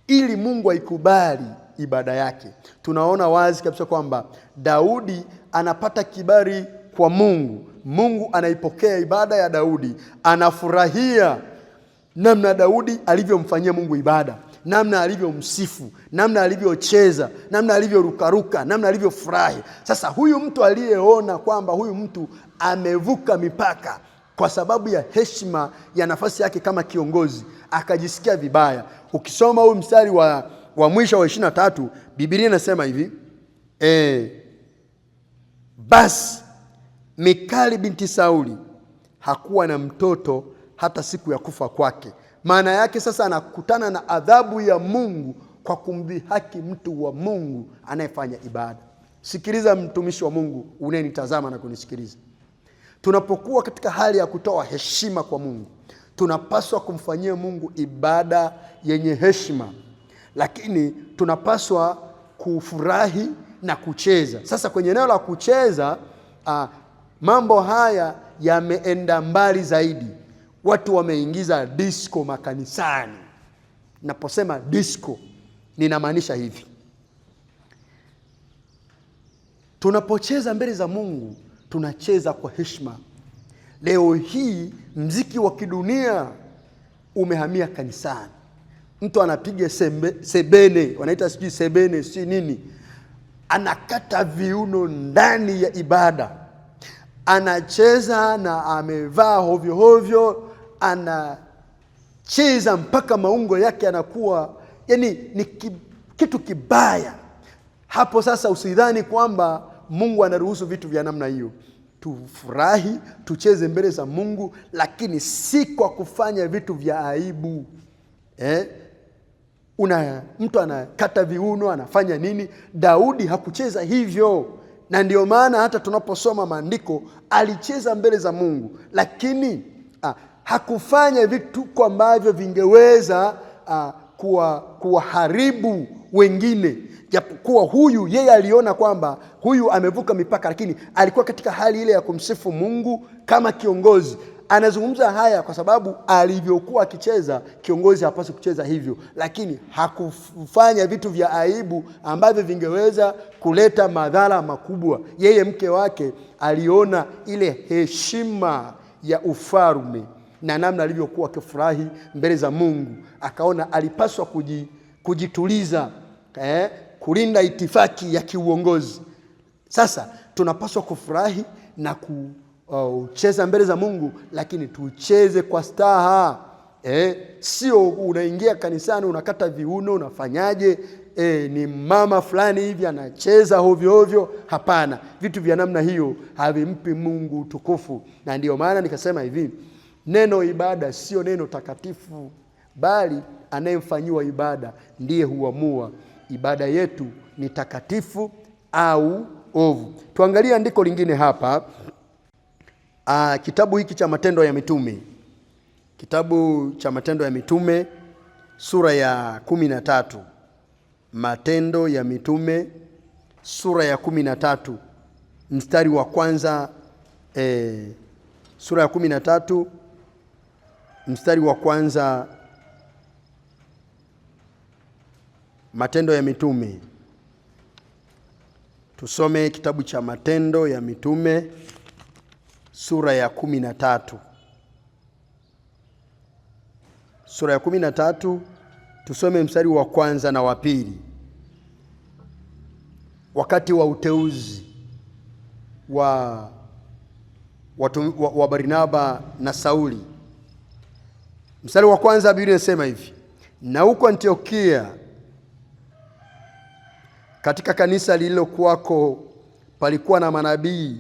ili Mungu aikubali ibada yake. Tunaona wazi kabisa kwamba Daudi anapata kibali kwa Mungu. Mungu anaipokea ibada ya Daudi, anafurahia namna Daudi alivyomfanyia Mungu ibada, namna alivyomsifu, namna alivyocheza, namna alivyorukaruka, namna alivyofurahi. Sasa huyu mtu aliyeona kwamba huyu mtu amevuka mipaka kwa sababu ya heshima ya nafasi yake kama kiongozi, akajisikia vibaya. Ukisoma huu mstari wa mwisho wa 23, Biblia inasema hivi, basi Mikali binti Sauli hakuwa na mtoto hata siku ya kufa kwake. Maana yake sasa anakutana na adhabu ya Mungu kwa kumdhihaki mtu wa Mungu anayefanya ibada. Sikiliza mtumishi wa Mungu unayenitazama na kunisikiliza. Tunapokuwa katika hali ya kutoa heshima kwa Mungu, tunapaswa kumfanyia Mungu ibada yenye heshima, lakini tunapaswa kufurahi na kucheza. Sasa kwenye eneo la kucheza, mambo haya yameenda mbali zaidi. Watu wameingiza disco makanisani. Naposema disco, ninamaanisha hivi: tunapocheza mbele za Mungu, tunacheza kwa heshima. Leo hii mziki wa kidunia umehamia kanisani. Mtu anapiga sebene, wanaita sijui sebene si nini, anakata viuno ndani ya ibada, anacheza na amevaa hovyo hovyo, anacheza mpaka maungo yake anakuwa, ni kitu kibaya. Hapo sasa usidhani kwamba Mungu anaruhusu vitu vya namna hiyo. Tufurahi, tucheze mbele za Mungu, lakini si kwa kufanya vitu vya aibu. Mtu anakata viuno, anafanya nini? Daudi hakucheza hivyo. Na ndio maana hata tunaposoma maandiko, alicheza mbele za Mungu, lakini hakufanya vitu kwa ambavyo vingeweza kuwaharibu wengine. Japokuwa huyu yeye aliona kwamba huyu amevuka mipaka, lakini alikuwa katika hali ile ya kumsifu Mungu kama kiongozi. Anazungumza haya kwa sababu alivyokuwa akicheza, kiongozi hapaswi kucheza hivyo, lakini hakufanya vitu vya aibu ambavyo vingeweza kuleta madhara makubwa. Yeye mke wake aliona ile heshima ya ufalme na namna alivyokuwa akifurahi mbele za Mungu, akaona alipaswa kujituliza, kulinda itifaki ya kiuongozi. Sasa tunapaswa kufurahi na kucheza mbele za Mungu, lakini tucheze kwa staha. Sio unaingia kanisani unakata viuno, unafanyaje, ni mama fulani hivi anacheza hovyo hovyo. Hapana, vitu vya namna hiyo havimpi Mungu utukufu. Na ndio maana nikasema hivi, neno ibada sio neno takatifu, bali anayemfanyiwa ibada ndiye huamua ibada yetu ni takatifu au ovu. Tuangalie andiko lingine hapa. Kitabu hiki cha Matendo ya Mitume. Kitabu cha Matendo ya Mitume sura ya 13. Matendo ya Mitume sura ya 13 mstari wa kwanza, sura ya 13 mstari wa kwanza. Matendo ya Mitume. Tusome kitabu cha Matendo ya Mitume sura ya 13. Sura ya 13 tusome mstari wa kwanza na wa pili. Wakati wa uteuzi wa Barnaba na Sauli. Mstari wa kwanza Biblia inasema hivi: na huko Antiokia katika kanisa lililokuwako palikuwa na manabii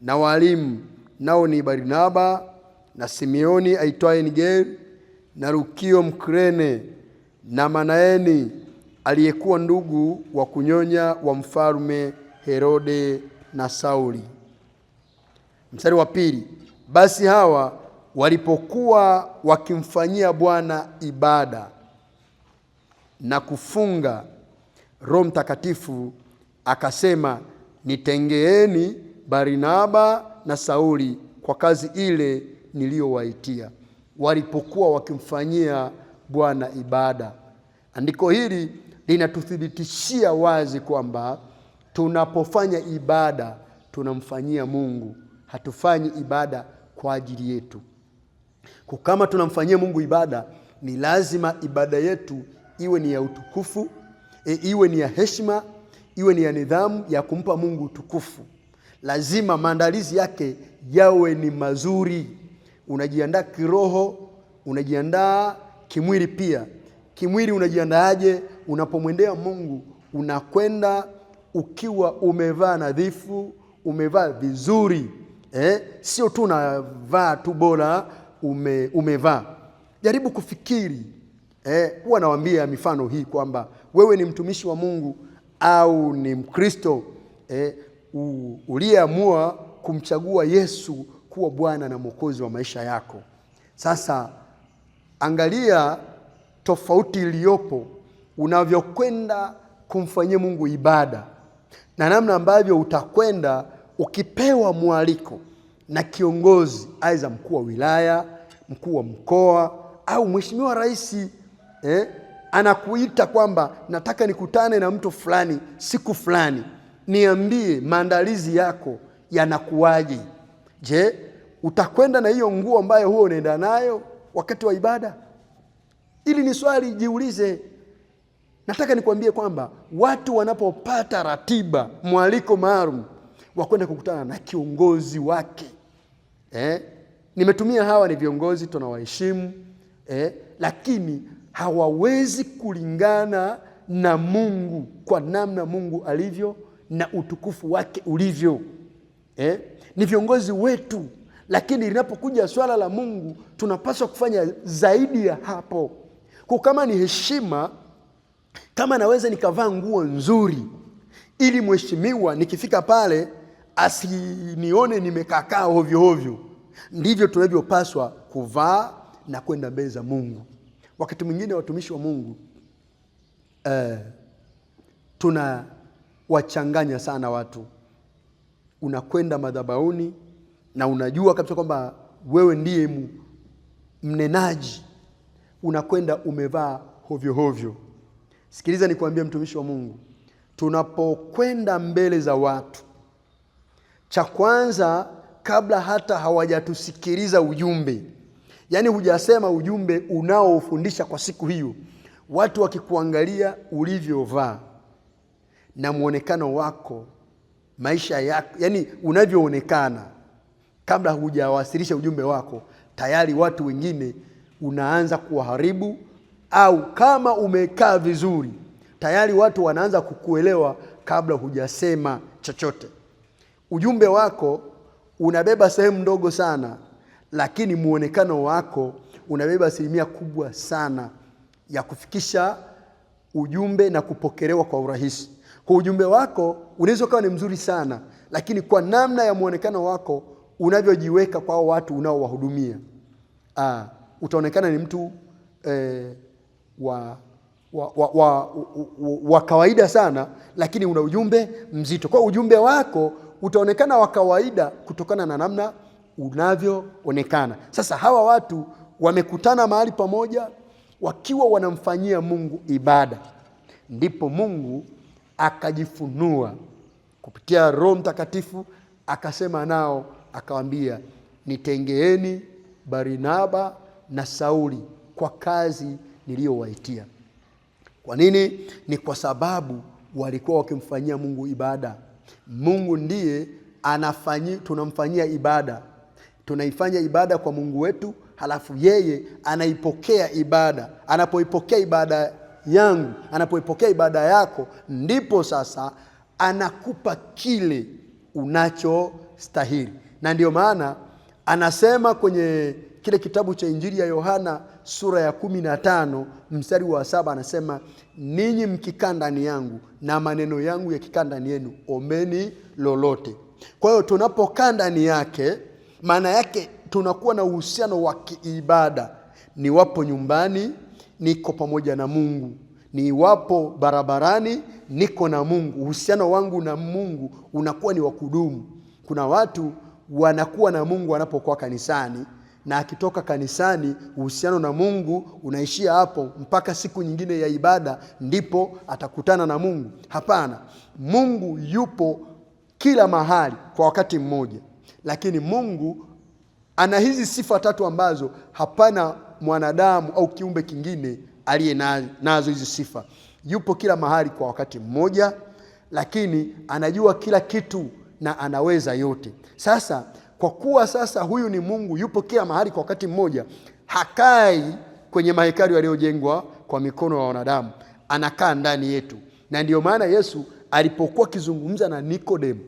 na walimu, nao ni Barnaba na Simeoni aitwaye Nigeri na Lukio Mkirene na Manaeni aliyekuwa ndugu wa kunyonya wa mfalme Herode na Sauli. Mstari wa pili: basi hawa walipokuwa wakimfanyia Bwana ibada na kufunga, Roho Mtakatifu akasema, nitengeeni Barnaba na Sauli kwa kazi ile niliyowaitia. Walipokuwa wakimfanyia Bwana ibada. Andiko hili linatuthibitishia wazi kwamba tunapofanya ibada tunamfanyia Mungu. Hatufanyi ibada kwa ajili yetu. Kwa kama tunamfanyia Mungu ibada, ni lazima ibada yetu iwe ni ya utukufu, iwe ni ya heshima, iwe ni ya nidhamu ya kumpa Mungu utukufu. Lazima maandalizi yake yawe ni mazuri. Unajiandaa kiroho, unajiandaa kimwili pia. Kimwili unajiandaaje? Unapomwendea Mungu, unakwenda ukiwa umevaa nadhifu, umevaa vizuri. Sio tu unavaa tu bora umevaa. Jaribu kufikiri. Huwa nawaambia mifano hii kwamba wewe ni mtumishi wa Mungu au ni Mkristo uliyeamua kumchagua Yesu kuwa Bwana na Mwokozi wa maisha yako. Sasa angalia tofauti iliyopo unavyokwenda kumfanyia Mungu ibada na namna ambavyo utakwenda ukipewa mwaliko na kiongozi, aidha mkuu wa wilaya, mkuu wa mkoa au mheshimiwa rais. Anakuita kwamba nataka nikutane na mtu fulani siku fulani, niambie maandalizi yako yanakuwaje? Je, utakwenda na hiyo nguo ambayo huo unaenda nayo wakati wa ibada? Ili ni swali jiulize. Nataka nikwambie kwamba watu wanapopata ratiba, mwaliko maalum wa kwenda kukutana na kiongozi wake, nimetumia hawa ni viongozi, tunawaheshimu, lakini hawawezi kulingana na Mungu kwa namna Mungu alivyo na utukufu wake ulivyo. Ni viongozi wetu, lakini linapokuja swala la Mungu tunapaswa kufanya zaidi ya hapo. Kwa kama ni heshima, kama naweza nikavaa nguo nzuri ili mheshimiwa nikifika pale asinione nimekaa hovyo hovyo, ndivyo tunavyopaswa kuvaa na kwenda mbele za Mungu. Wakati mwingine watumishi wa Mungu tunawachanganya sana watu. Unakwenda madhabahuni na unajua kabisa kwamba wewe ndiye mnenaji, unakwenda umevaa hovyo hovyo. Sikiliza nikwambie mtumishi wa Mungu, tunapokwenda mbele za watu, cha kwanza kabla hata hawajatusikiliza ujumbe, yaani hujasema ujumbe unaofundisha kwa siku hiyo, watu wakikuangalia ulivyovaa na muonekano wako, maisha yako, yaani unavyoonekana, kabla hujawasilisha ujumbe wako, tayari watu wengine unaanza kuwaharibu. Au kama umekaa vizuri, tayari watu wanaanza kukuelewa kabla hujasema chochote. Ujumbe wako unabeba sehemu ndogo sana, lakini muonekano wako unabeba asilimia kubwa sana ya kufikisha ujumbe na kupokelewa kwa urahisi. Kwa ujumbe wako unaweza kuwa ni mzuri sana, lakini kwa namna ya muonekano wako unavyojiweka kwa watu unaowahudumia, utaonekana ni mtu wa kawaida sana, lakini una ujumbe mzito. Kwa ujumbe wako utaonekana wa kawaida kutokana na namna unavyoonekana. Sasa hawa watu wamekutana mahali pamoja wakiwa wanamfanyia Mungu ibada. Ndipo Mungu akajifunua kupitia Roho Mtakatifu, akasema nao, akawaambia, nitengeeni Barnaba na Sauli kwa kazi niliyowaitia. Kwa nini? Ni kwa sababu walikuwa wakimfanyia Mungu ibada. Mungu ndiye tunamfanyia ibada. Tunaifanya ibada kwa Mungu wetu, halafu yeye anaipokea ibada. Anapoipokea ibada yangu, anapoipokea ibada yako, ndipo sasa anakupa kile unachostahili. Na ndio maana anasema kwenye kile kitabu cha Injili ya Yohana sura ya 15 mstari wa 7, anasema, ninyi mkikaa ndani yangu na maneno yangu yakikaa ndani yenu, ombeni lolote. Kwa hiyo tunapokaa ndani yake, maana yake tunakuwa na uhusiano wa kiibada. Niwapo nyumbani, niko pamoja na Mungu. Niwapo barabarani, niko na Mungu. Uhusiano wangu na Mungu unakuwa ni wa kudumu. Kuna watu wanakuwa na Mungu wanapokuwa kanisani, na akitoka kanisani uhusiano na Mungu unaishia hapo mpaka siku nyingine ya ibada ndipo atakutana na Mungu. Hapana, Mungu yupo kila mahali kwa wakati mmoja. Lakini Mungu ana hizi sifa tatu ambazo hapana mwanadamu au kiumbe kingine aliye nazo hizi sifa. Yupo kila mahali kwa wakati mmoja, lakini anajua kila kitu na anaweza yote. Sasa kwa kuwa sasa huyu ni Mungu, yupo kila mahali kwa wakati mmoja, hakai kwenye mahekalu yaliyojengwa kwa mikono ya wanadamu, anakaa ndani yetu. Na ndiyo maana Yesu alipokuwa akizungumza na Nikodemu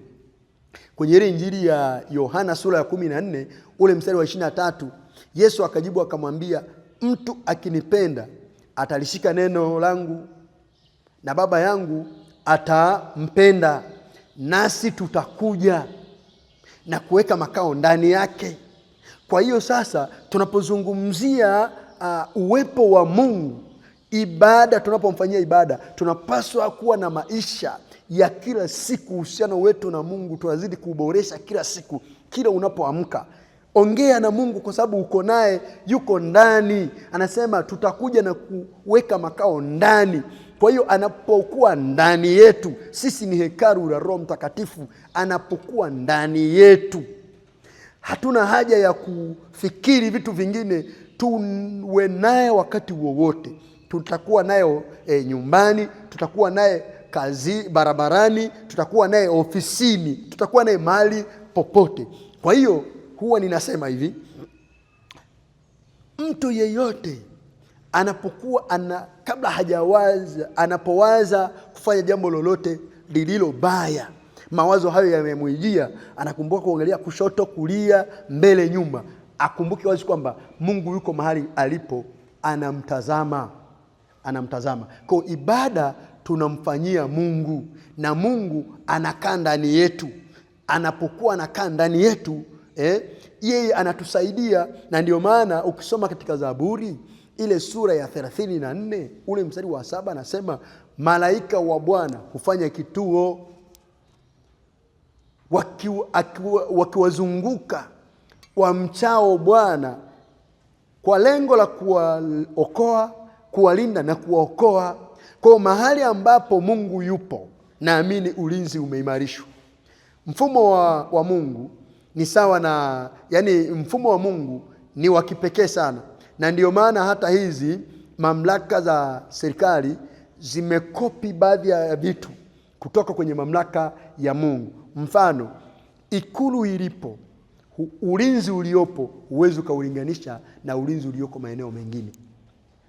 kwenye ile Injili ya Yohana sura ya 14 ule mstari wa 23, Yesu akajibu akamwambia, mtu akinipenda atalishika neno langu, na Baba yangu atampenda, nasi tutakuja na kuweka makao ndani yake. Kwa hiyo sasa tunapozungumzia uwepo wa Mungu, ibada, tunapomfanyia ibada, tunapaswa kuwa na maisha ya kila siku. Uhusiano wetu na Mungu tunazidi kuboresha kila siku. Kila unapoamka, ongea na Mungu, kwa sababu uko naye, yuko ndani. Anasema tutakuja na kuweka makao ndani. Kwa hiyo anapokuwa ndani yetu, sisi ni hekalu la Roho Mtakatifu. Anapokuwa ndani yetu, hatuna haja ya kufikiri vitu vingine. Tuwe naye wakati wowote. Tutakuwa naye nyumbani, tutakuwa naye kazi, barabarani, tutakuwa naye ofisini, tutakuwa naye mahali popote. Kwa hiyo huwa ninasema hivi, mtu yeyote anapokuwa kabla anapowaza kufanya jambo lolote lililo baya, mawazo hayo yamemwijia, anakumbuka kuangalia kushoto, kulia, mbele, nyuma. Akumbuke wazi kwamba Mungu yuko mahali alipo, anamtazama. Kwa ibada tunamfanyia Mungu, na Mungu anakaa ndani yetu. Anapokuwa anakaa ndani yetu, yeye anatusaidia. Na ndio maana ukisoma katika Zaburi ile sura ya 34 ule mstari wa 7, anasema malaika wa Bwana hufanya kituo wakiwazunguka wamchao Bwana, kwa lengo la kuwaokoa, kuwalinda na kuwaokoa. Kwa mahali ambapo Mungu yupo, naamini ulinzi umeimarishwa. Mfumo wa Mungu ni sawa na, mfumo wa Mungu ni wa kipekee sana. Na ndio maana hata hizi mamlaka za serikali zimekopi baadhi ya vitu kutoka kwenye mamlaka ya Mungu. Mfano, ikulu ilipo, ulinzi uliopo huwezi ukaulinganisha na ulinzi ulioko maeneo mengine.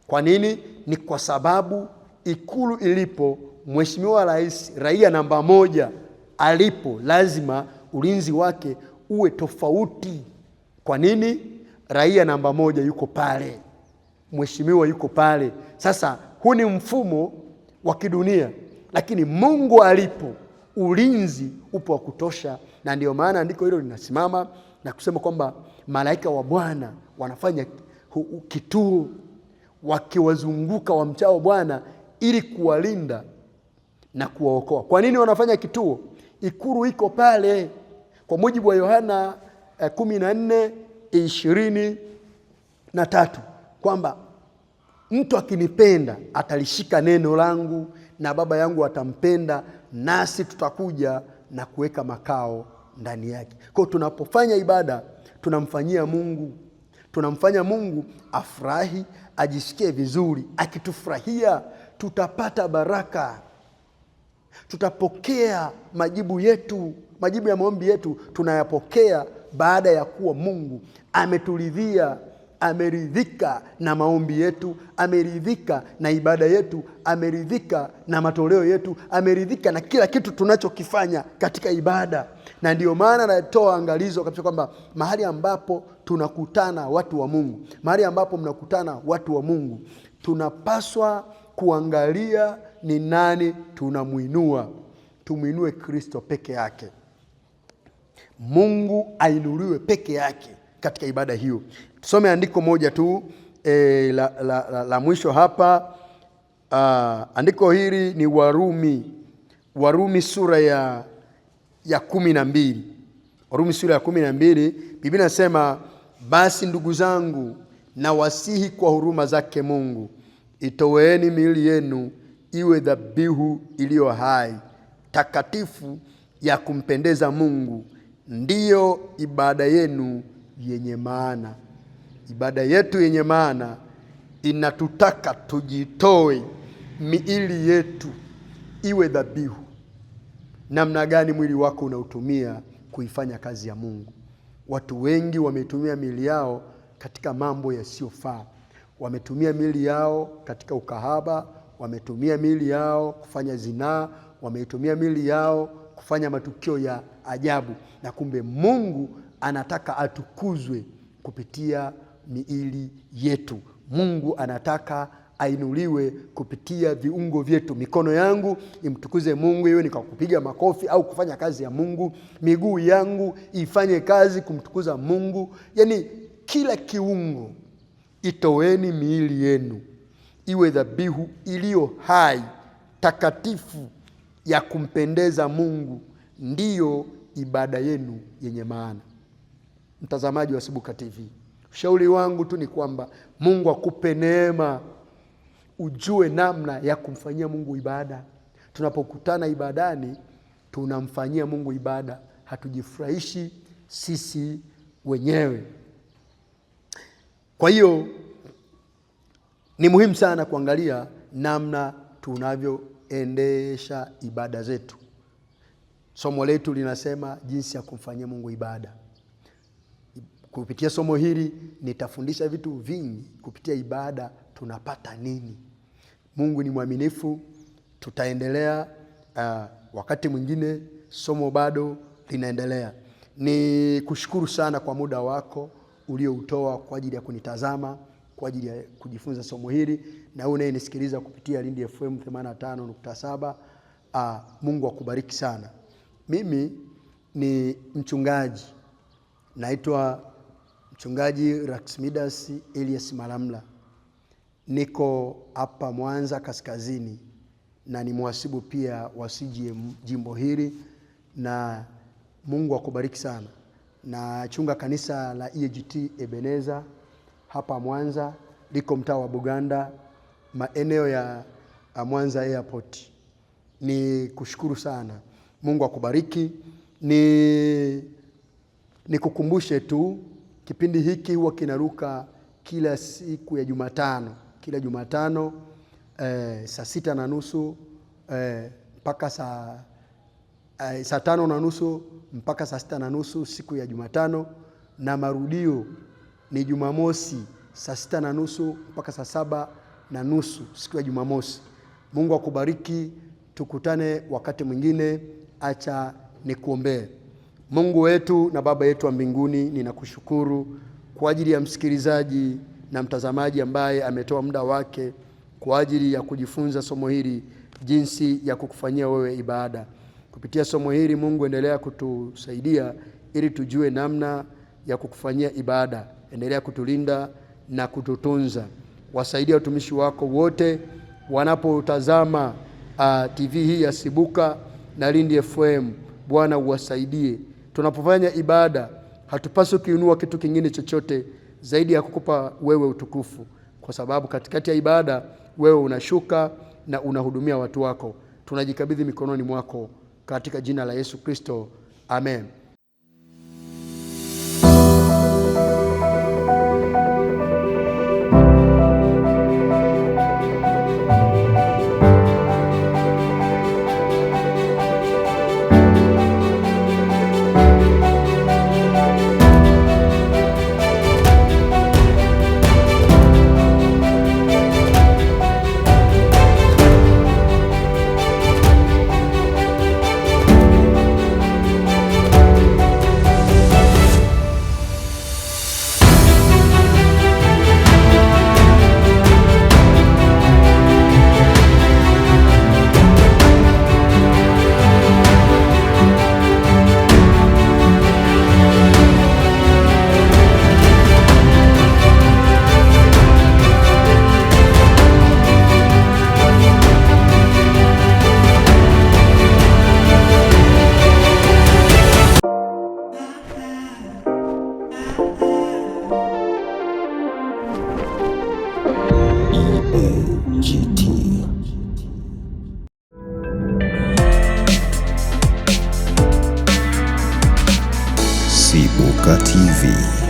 Kwa nini? Ni kwa sababu ikulu ilipo, Mheshimiwa Rais, raia namba 1 alipo, lazima ulinzi wake uwe tofauti. Kwa nini? Raia namba 1 yuko pale, mheshimiwa yuko pale. Sasa huu ni mfumo wa kidunia, lakini Mungu alipo, ulinzi upo wa kutosha. Na ndio maana andiko hilo linasimama na kusema kwamba malaika wa Bwana wanafanya kituo wakiwazunguka wamchao Bwana ili kuwalinda na kuwaokoa. Kwa nini wanafanya kituo? Ikulu iko pale. Kwa mujibu wa Yohana 14:23 kwamba mtu akinipenda atalishika neno langu na Baba yangu atampenda, nasi tutakuja na kuweka makao ndani yake. Kwa tunapofanya ibada tunamfanya Mungu afurahi, ajisikie vizuri. Akitufurahia tutapata baraka, tutapokea majibu ya maombi yetu tunayapokea baada ya kuwa Mungu ameturidhia, ameridhika na maombi yetu, ameridhika na ibada yetu, ameridhika na matoleo yetu, ameridhika na kila kitu tunachokifanya katika ibada. Na ndio maana natoa angalizo kabisa kwamba mahali ambapo tunakutana watu wa Mungu, mahali ambapo mnakutana watu wa Mungu, tunapaswa kuangalia ni nani tunamuinua. Tumuinue Kristo peke yake. Mungu ainuliwe peke yake katika ibada hiyo. Tusome andiko moja tu la mwisho hapa. Andiko hili ni Warumi sura ya 12. Warumi sura ya 12, Biblia inasema, basi ndugu zangu, na wasihi kwa huruma zake Mungu, itoweni miili yenu iwe dhabihu iliyo hai, takatifu, ya kumpendeza Mungu, ndiyo ibada yenu yenye maana. Ibada yetu yenye maana inatutaka tujitoe, miili yetu iwe dhabihu. Namna gani mwili wako unautumia kuifanya kazi ya Mungu? Watu wengi wametumia miili yao katika mambo yasiyofaa. Wametumia miili yao katika ukahaba, wametumia miili yao kufanya zinaa, wametumia miili yao kufanya matukio ya ajabu. Na kumbe Mungu anataka atukuzwe kupitia miili yetu. Mungu anataka ainuliwe kupitia viungo vyetu. Mikono yangu imtukuze Mungu, iwe ni kwa kupiga makofi au kufanya kazi ya Mungu. Miguu yangu ifanye kazi kumtukuza Mungu. Yaani kila kiungo. Itoweni miili yenu iwe dhabihu iliyo hai, takatifu, ya kumpendeza Mungu, ndiyo ibada yenu yenye maana. Mtazamaji wa Sibuka TV, ushauri wangu tu ni kwamba Mungu akupe neema, ujue namna ya kumfanyia Mungu ibada. Tunapokutana ibadani, tunamfanyia Mungu ibada, hatujifurahishi sisi wenyewe. Kwa hiyo ni muhimu sana kuangalia namna tunavyoendesha ibada zetu. Somo letu linasema jinsi ya kumfanyia Mungu ibada. Kupitia somo hili nitafundisha vitu vingi. Kupitia ibada tunapata nini? Mungu ni mwaminifu. Tutaendelea wakati mwingine, somo bado linaendelea. Ni kushukuru sana kwa muda wako ulioutoa kwa ajili ya kunitazama, kwa ajili ya kujifunza somo hili. Na wewe unayenisikiliza kupitia Lindi FM 85.7, Mungu akubariki sana. Mimi ni mchungaji, naitwa Mchungaji Raxmidas Elias Malamla. Niko hapa Mwanza Kaskazini na ni mhasibu pia wa CGM jimbo hili, na Mungu akubariki sana. Na chunga kanisa la EAGT Ebeneza hapa Mwanza, liko mtaa wa Buganda, maeneo ya Mwanza Airport. Ni kushukuru sana. Mungu akubariki. Nikukumbushe tu, kipindi hiki huwa kinaruka kila siku ya Jumatano. Kila Jumatano saa 6:30 mpaka saa 5:30 mpaka saa 6:30 siku ya Jumatano, na marudio ni Jumamosi saa 6:30 mpaka saa 7:30 siku ya Jumamosi. Mungu akubariki. Tukutane wakati mwingine. Acha nikuombee. Mungu wetu na Baba yetu wa mbinguni, ninakushukuru kwa ajili ya msikilizaji na mtazamaji ambaye ametoa muda wake kwa ajili ya kujifunza somo hili, jinsi ya kukufanyia wewe ibada. Kupitia somo hili Mungu, endelea kutusaidia ili tujue namna ya kukufanyia ibada. Endelea kutulinda na kututunza. Wasaidia watumishi wako wote wanapotazama TV hii ya Sibuka na Lindi FM. Bwana uwasaidie. Tunapofanya ibada Hatupaswi kuinua kitu kingine chochote zaidi ya kukupa wewe utukufu, kwa sababu katikati ya ibada wewe unashuka na unahudumia watu wako. Tunajikabidhi mikononi mwako katika jina la Yesu Kristo. Amen. Sibuka TV.